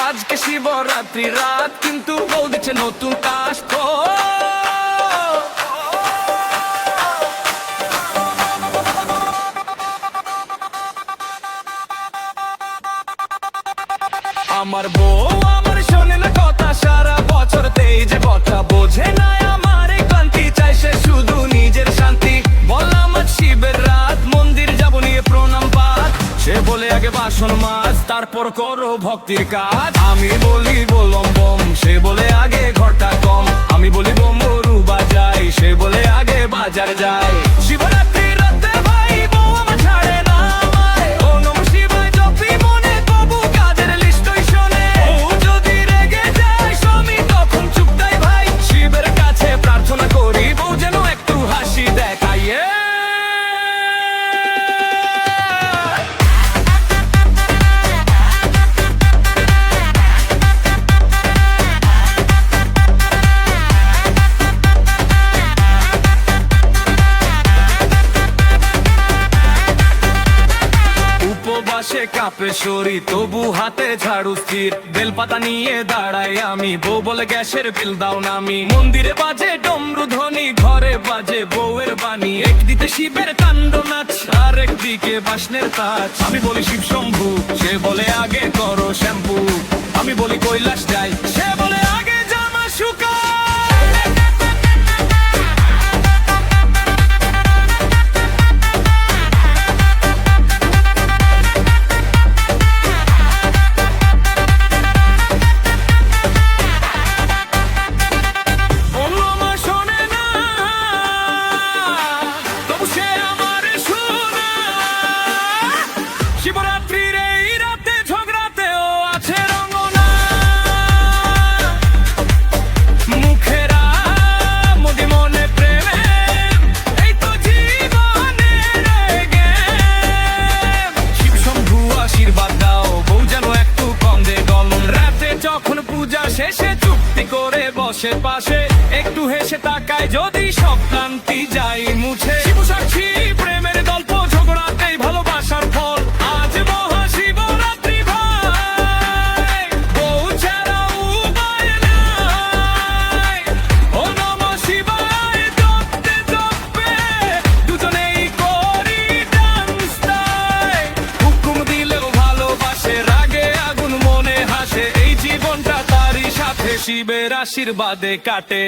আজকে শিবরাত্রি রাত কিন্তু বউ দিচ্ছে নতুন কাষ্ট। আমার বউ আমার শোনে না কথা, সারা বছর তেই যে কথা বোঝে না আমার ক্লান্তি, চাই সে শুধু নিজের শান্তি। বললাম আজ শিবের রাত, মন্দির যাব নিয়ে প্রণাম পাঠ। সে বলে আগে বাসন মাছ, তারপর করো ভক্তির কাজ। আমি বলি বলম বম, সে বলে আগে ঘরটা কম। আমি বলি বম্বরু বাজাই, সে বলে আগে বাজার যায়। শিবরাত্রি রাতে ভাই বউ আমার ছাড়ে না আমায়। ও নম শিবায় জপি মনে, তবু কাজের লিস্টই শোনে। ও যদি রেগে যায় স্বামী তখন চুপটাই ভাই। শিবের কাছে প্রার্থনা করি বউ যেন একটু হাসি দেখায়। উপবাসে কাঁপে শরীর, তবু হাতে ঝাড়ু স্থির। বেলপাতা নিয়ে দাঁড়াই আমি, বউ বলে গ্যাসের বিল দাও নামি। মন্দিরে বাজে ডমরু ধ্বনি, ঘরে বাজে বউয়ের বাণী। একদিকে শিবের কাণ্ড নাচ, আর একদিকে বাসনের তাজ। আমি বলি শিব শম্ভু, সে বলে আগে করো শ্যাম্পু। আমি বলি কৈলাস যাই, সে বলে আগে জামা শুকা। শিবরাত্রির এই রাতে ঝগড়াতেও আছে রঙ্গনা। মুখেরা মনে মনে প্রেমে, এই তো জীবনের গেম। শিব শম্ভু আশীর্বাদ দাও, বউ যেন একটু কম দে গলন। রাতে যখন পূজা শেষে চুক্তি করে বসে পাশে, একটু হেসে তাকায় যদি সব ক্লান্তি যায় মুছে। শিব সাক্ষী প্রেমের গল্প, ঝগড়াতেই ভালোবাসার ফল। আজ মহাশিবরাত্রি ভাই, বউ ছাড়া উপায় নাই। ও নম শিবায় জপতে জপে দুজনেই করি ডান্স তাই। হুকুম দিলেও ভালোবাসে, রাগে আগুন মনে হাসে। এই জীবনটা তারই সাথে শিবের আশীর্বাদে কাটে।